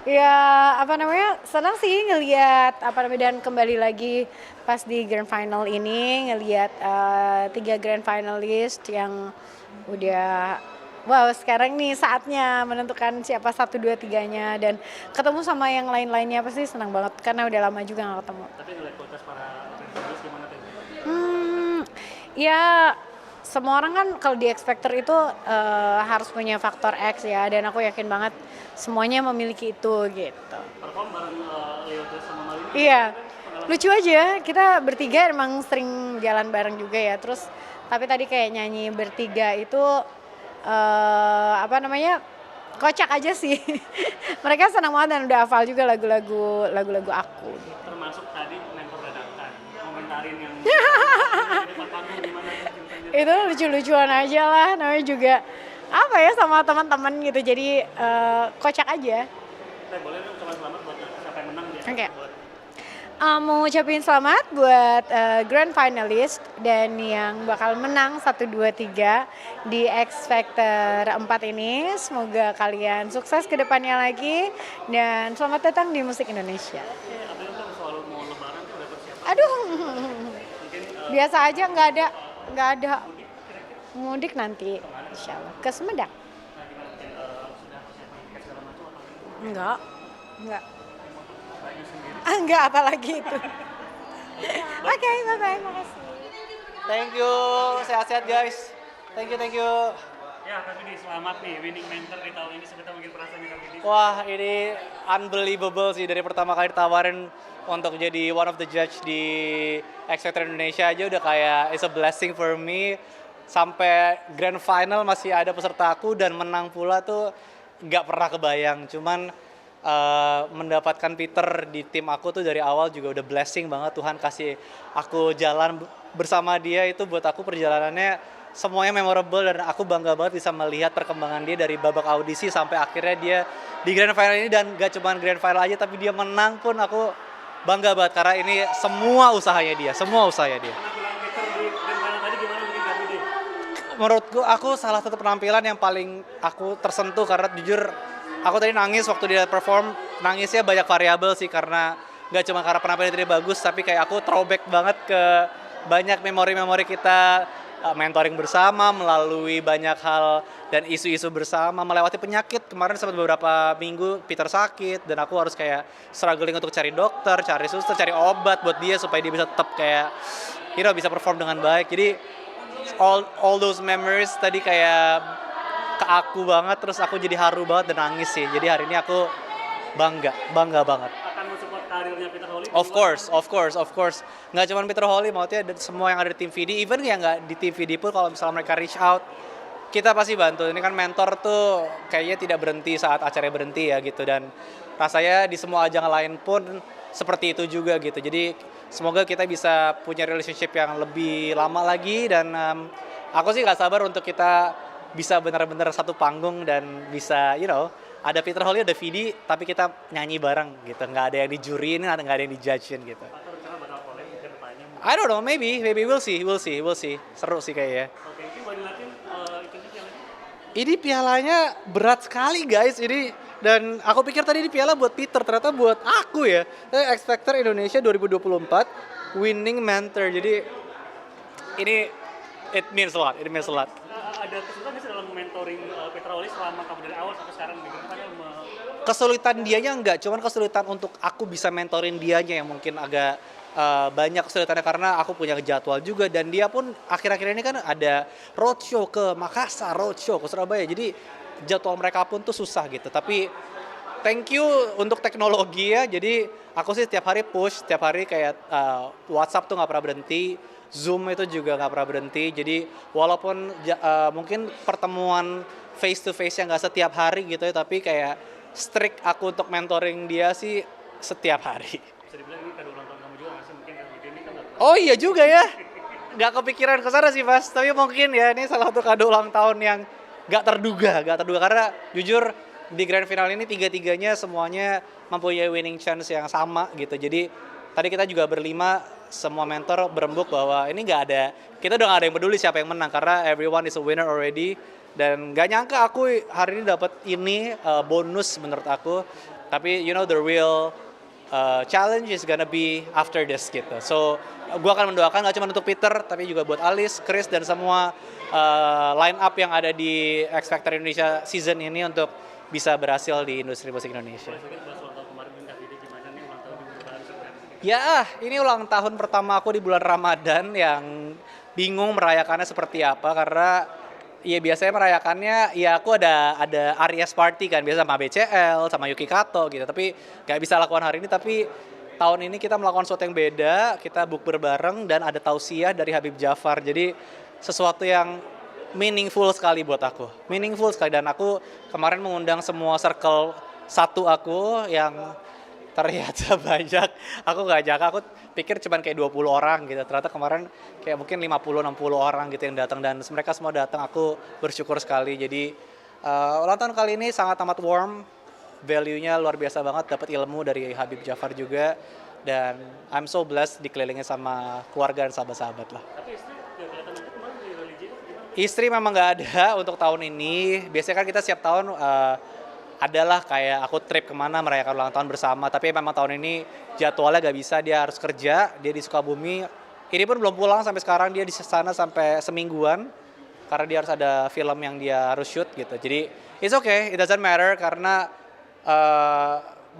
Ya, apa namanya, senang sih ngelihat apa namanya dan kembali lagi pas di grand final ini ngelihat 3 grand finalist yang udah wow sekarang nih saatnya menentukan siapa satu 2 3-nya dan ketemu sama yang lain-lainnya pasti senang banget karena udah lama juga nggak ketemu. Tapi ngeliat kualitas para finalis gimana tuh? Hmm, ya semua orang kan kalau di X Factor itu harus punya faktor X ya dan aku yakin banget semuanya memiliki itu gitu. Perform bareng Leo Des sama Malini Iya, gimana tuh pengalaman? lucu aja kita bertiga emang sering jalan bareng juga ya terus tapi tadi kayak nyanyi bertiga itu apa namanya kocak aja sih. Mereka senang banget dan udah hafal juga lagu-lagu aku gitu. Termasuk tadi mentor dadakan, komentarin yang di depan panggung gimana tuh ceritanya? Itu lucu-lucuan aja lah namanya juga apa ya sama teman-teman gitu jadi kocak aja. Boleh dong ucapan selamat buat siapa yang menang dia? Oke. Buat Mau ngucapin selamat buat grand finalist dan yang bakal menang 1, 2, 3 di X Factor 4 ini. Semoga kalian sukses ke depannya lagi dan selamat datang di musik Indonesia. Abel kan selalu mau lebaran tuh dapat siapa? Aduh, Mungkin biasa aja nggak ada mudik nanti, insya Allah ke Sumedang. gimana mungkin sudah persiapan tiket segala macam atau Enggak, banyak sendiri? enggak apalagi itu. Oke, bye-bye, makasih. Thank you, sehat-sehat guys. Thank you, thank you. Ya, Kak Vidi, selamat nih winning mentor di tahun ini. Sebentar mungkin perasaannya Kak Vidi. Wah, ini unbelievable sih dari pertama kali ditawarin untuk jadi one of the judge di X Factor Indonesia aja udah kayak it's a blessing for me. Sampai grand final masih ada peserta aku dan menang pula tuh nggak pernah kebayang. Cuman mendapatkan Peter di tim aku tuh dari awal juga udah blessing banget. Tuhan kasih aku jalan bersama dia itu buat aku perjalanannya semuanya memorable dan aku bangga banget bisa melihat perkembangan dia dari babak audisi sampai akhirnya dia di grand final ini dan gak cuma grand final aja tapi dia menang pun aku bangga banget karena ini semua usahanya dia. Penampilan Peter di grand final tadi gimana mungkin Kak Vidi? Menurutku aku salah satu penampilan yang paling aku tersentuh karena jujur aku tadi nangis waktu dia perform. Nangisnya banyak variabel sih karena nggak cuma karena penampilan dia bagus tapi kayak aku throwback banget ke banyak memori-memori kita mentoring bersama melalui banyak hal dan isu-isu bersama melewati penyakit. Kemarin sempat beberapa minggu Peter sakit dan aku harus kayak struggling untuk cari dokter, cari suster, cari obat buat dia supaya dia bisa tetap kayak bisa perform dengan baik. Jadi all those memories tadi kayak ke aku banget terus aku jadi haru banget dan nangis sih. Jadi hari ini aku bangga banget. Akan mensupport karirnya Peter Holy? Of course. Nggak cuma Peter Holy, maksudnya semua yang ada di tim VD, even yang nggak di tim VD pun kalau misalnya mereka reach out, kita pasti bantu. Ini kan mentor tuh kayaknya tidak berhenti saat acaranya berhenti ya gitu. Dan rasanya di semua ajang lain pun seperti itu juga gitu. Jadi semoga kita bisa punya relationship yang lebih lama lagi dan aku sih nggak sabar untuk kita bisa benar-benar satu panggung dan bisa ada Peter Holy, ada Vidi, tapi kita nyanyi bareng gitu. Nggak ada yang dijuriin, nggak ada yang dijudgein gitu. Atau rencana bakal collab ke depannya mungkin? I don't know, maybe we'll see. Seru sih kayaknya. Oke, mungkin boleh dilatih itunya pialanya? Ini pialanya berat sekali guys, ini dan aku pikir tadi ini piala buat Peter, ternyata buat aku ya. X Factor Indonesia 2024 winning mentor. Jadi ini it means a lot. Ada kesulitan nggak sih dalam mentoring Peter Holy selama kamu dari awal sampai sekarang di grand final? Kesulitan dianya enggak, cuman kesulitan untuk aku bisa mentorin dianya yang mungkin agak banyak kesulitannya karena aku punya jadwal juga dan dia pun akhir-akhir ini kan ada roadshow ke Makassar, roadshow ke Surabaya. Jadi jadwal mereka pun tuh susah gitu. Tapi thank you untuk teknologi ya. Jadi aku sih setiap hari push, setiap hari kayak WhatsApp tuh nggak pernah berhenti, Zoom itu juga nggak pernah berhenti. Jadi walaupun mungkin pertemuan face to face yang nggak setiap hari gitu ya, tapi kayak strict aku untuk mentoring dia sih setiap hari. Bisa dibilang ini kado ulang tahun kamu juga nggak sih? Mungkin Kak Vidi ini kan Oh iya juga ya, nggak kepikiran ke sana sih Mas. Tapi mungkin ya ini salah satu kado ulang tahun yang nggak terduga karena jujur di grand final ini tiga-tiganya semuanya mempunyai winning chance yang sama gitu. Jadi tadi kita juga berlima semua mentor berembuk bahwa ini kita udah nggak ada yang peduli siapa yang menang karena everyone is a winner already. dan nggak nyangka aku hari ini dapat ini bonus menurut aku. Tapi you know the real challenge is gonna be after this gitu. So gue akan mendoakan nggak cuma untuk Peter tapi juga buat Alice, Chris dan semua line up yang ada di X Factor Indonesia season ini untuk bisa berhasil di industri musik Indonesia. Ya, ini ulang tahun pertama aku di bulan Ramadan yang bingung merayakannya seperti apa karena ya biasanya merayakannya ya aku ada Aries Party kan biasa sama BCL sama Yuki Kato gitu tapi nggak bisa lakukan hari ini tapi tahun ini kita melakukan sesuatu yang beda kita bukber bareng dan ada tausiah dari Habib Jafar jadi sesuatu yang meaningful sekali buat aku meaningful sekali dan aku kemarin mengundang semua circle satu aku yang ternyata banyak, aku nggak jangka, aku pikir cuma kayak 20 orang gitu, ternyata kemarin kayak mungkin 50-60 orang gitu yang datang dan mereka semua datang, aku bersyukur sekali, jadi ulang tahun kali ini sangat amat warm, value-nya luar biasa banget, dapat ilmu dari Habib Jafar juga, dan I'm so blessed dikelilingi sama keluarga dan sahabat-sahabat lah. Tapi istri nggak kelihatan itu kemarin di religi gimana? Istri memang nggak ada untuk tahun ini, biasanya kan kita setiap tahun adalah kayak aku trip kemana merayakan ulang tahun bersama tapi memang tahun ini jadwalnya gak bisa dia harus kerja dia di Sukabumi ini pun belum pulang sampai sekarang dia di sana sampai semingguan karena dia harus ada film yang dia harus shoot gitu jadi it's okay it doesn't matter karena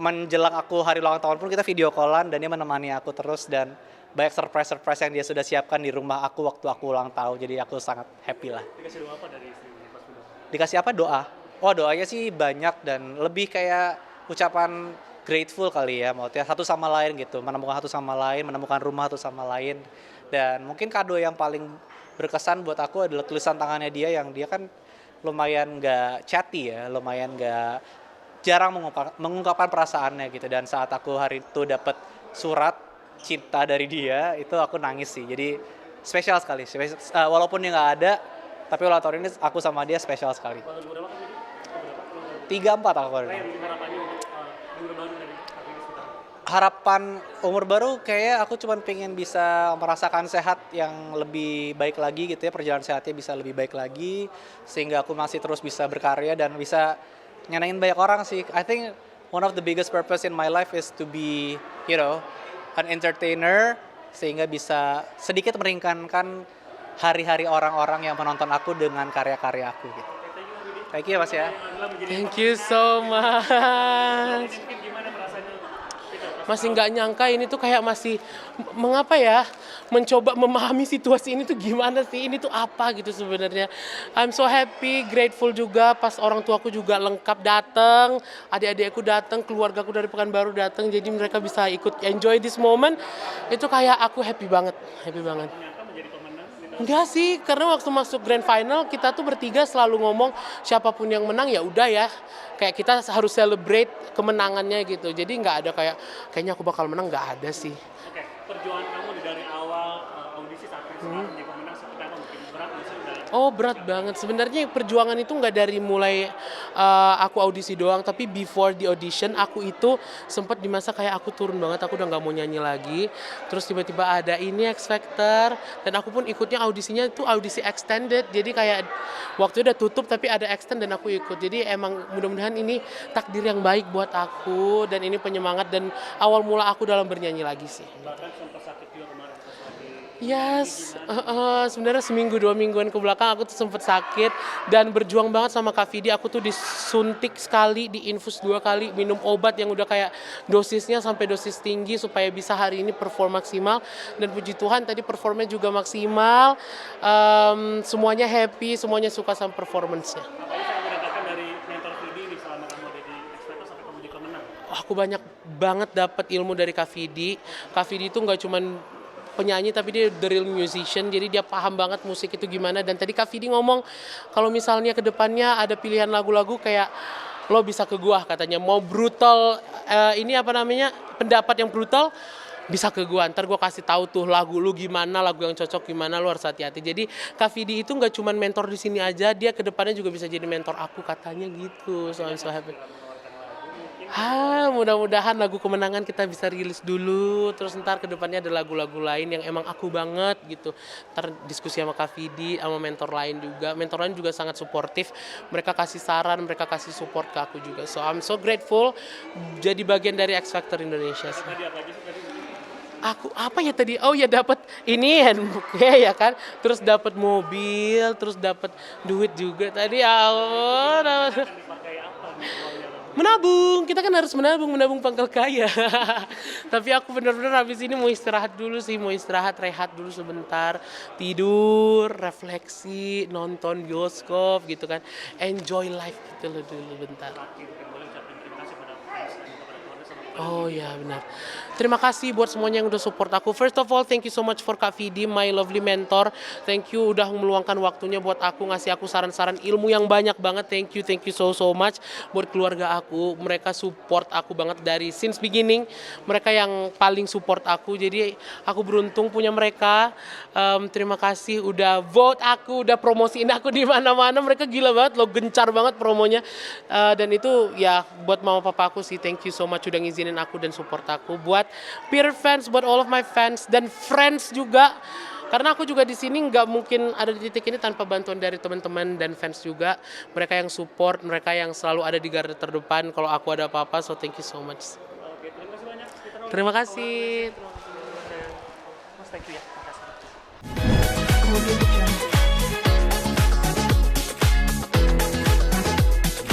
menjelang aku hari ulang tahun pun kita video callan dan dia menemani aku terus dan banyak surprise yang dia sudah siapkan di rumah aku waktu aku ulang tahun jadi aku sangat happy lah. Dikasih doa apa dari istri pas udah? Dikasih apa doa? Oh doanya sih banyak dan lebih kayak ucapan grateful kali ya maksudnya satu sama lain gitu menemukan satu sama lain menemukan rumah satu sama lain dan mungkin kado yang paling berkesan buat aku adalah tulisan tangannya dia yang dia kan lumayan gak chatty ya lumayan gak jarang mengungkapkan perasaannya gitu dan saat aku hari itu dapat surat cinta dari dia itu aku nangis sih jadi spesial sekali walaupun dia nggak ada tapi ulang tahun ini aku sama dia spesial sekali. 34 aku baru. Harapannya untuk umur baru dari ini sebentar. Harapan umur baru kayak aku cuma pengen bisa merasakan sehat yang lebih baik lagi gitu ya perjalanan sehatnya bisa lebih baik lagi sehingga aku masih terus bisa berkarya dan bisa nyenengin banyak orang sih. I think one of the biggest purpose in my life is to be you know an entertainer sehingga bisa sedikit meringankan hari-hari orang-orang yang menonton aku dengan karya-karya aku gitu. Thank you ya Mas ya. Thank you so much. Gimana perasaannya? Masih nggak nyangka ini tuh kayak masih mengapa ya mencoba memahami situasi ini tuh gimana sih ini tuh apa gitu sebenarnya. I'm so happy, grateful juga pas orang tuaku juga lengkap datang, adik-adikku datang, keluargaku dari Pekanbaru datang, jadi mereka bisa ikut enjoy this moment. Itu kayak aku happy banget, happy banget. Enggak sih, karena waktu masuk grand final kita tuh bertiga selalu ngomong siapapun yang menang ya udah ya. Kayak kita harus celebrate kemenangannya gitu. Jadi nggak ada kayaknya aku bakal menang, nggak ada sih. Oke, perjuangan kamu dari awal audisi sampai sekarang jadi pemenang seperti apa mungkin berat nggak sih? Oh berat banget. Sebenarnya perjuangan itu nggak dari mulai aku audisi doang, tapi before the audition aku itu sempat di masa kayak aku turun banget, aku udah nggak mau nyanyi lagi. Terus tiba-tiba ada ini X Factor dan aku pun ikutnya audisinya itu audisi extended. Jadi kayak waktu udah tutup tapi ada extend dan aku ikut. Jadi emang mudah-mudahan ini takdir yang baik buat aku dan ini penyemangat dan awal mula aku dalam bernyanyi lagi sih. Bahkan sempat sakit juga kemarin pas lagi. Yes, sebenarnya seminggu 2 mingguan ke belakang aku tuh sempet sakit dan berjuang banget sama Kak Vidi. Aku tuh disuntik sekali, diinfus 2 kali, minum obat yang udah kayak dosisnya sampai dosis tinggi supaya bisa hari ini perform maksimal. Dan puji Tuhan tadi performnya juga maksimal, semuanya happy, semuanya suka sama performance-nya. Apa yang saya mendapatkan dari mentor Vidi nih selama kamu ada di X Factor sampai kamu jadi pemenang? Aku banyak banget dapat ilmu dari Kak Vidi. Kak Vidi itu nggak cuman penyanyi tapi dia the real musician, jadi dia paham banget musik itu gimana. Dan tadi Kak Vidi ngomong kalau misalnya ke depannya ada pilihan lagu-lagu kayak lo bisa ke gua katanya, mau brutal ini apa namanya pendapat yang brutal bisa ke gua, ntar gua kasih tahu tuh lagu lu gimana, lagu yang cocok gimana, lu harus hati-hati. Jadi Kak Vidi itu nggak cuman mentor di sini aja, dia ke depannya juga bisa jadi mentor aku katanya gitu. So I'm so happy. Mungkin Mudah-mudahan lagu Kemenangan kita bisa rilis dulu, terus ntar kedepannya ada lagu-lagu lain yang emang aku banget gitu. Ntar diskusi sama Kak Vidi, sama mentor lain juga sangat suportif. Mereka kasih saran, mereka kasih support ke aku juga. So I'm so grateful jadi bagian dari X Factor Indonesia. Aku apa ya tadi? Oh ya dapat ini handbook ya kan, terus dapat mobil, terus dapat duit juga tadi. Ya Allah, menabung, kita kan harus menabung pangkal kaya. Tapi aku benar-benar habis ini mau istirahat dulu sih, mau istirahat, rehat dulu sebentar, tidur, refleksi, nonton bioskop gitu kan, enjoy life gitu loh dulu bentar. Oh ya benar. Terima kasih buat semuanya yang udah support aku. First of all, thank you so much for Kak Vidi, my lovely mentor. Thank you udah meluangkan waktunya buat aku, ngasih aku saran-saran ilmu yang banyak banget. Thank you so much. Buat keluarga aku, mereka support aku banget dari since beginning. Mereka yang paling support aku, jadi aku beruntung punya mereka. Terima kasih udah vote aku, udah promosiin aku di mana-mana. Mereka gila banget loh, gencar banget promonya. Dan itu ya buat mama papa aku sih, thank you so much udah ngizinin aku dan support aku. Buat peer fans, buat all of my fans dan friends juga, karena aku juga di sini nggak mungkin ada di titik ini tanpa bantuan dari teman-teman dan fans juga. Mereka yang support, mereka yang selalu ada di garda terdepan kalau aku ada apa-apa. So thank you so much. Oke, terima kasih banyak. Terima kasih. Mas, thank you ya. Makasih. Audio Jungle.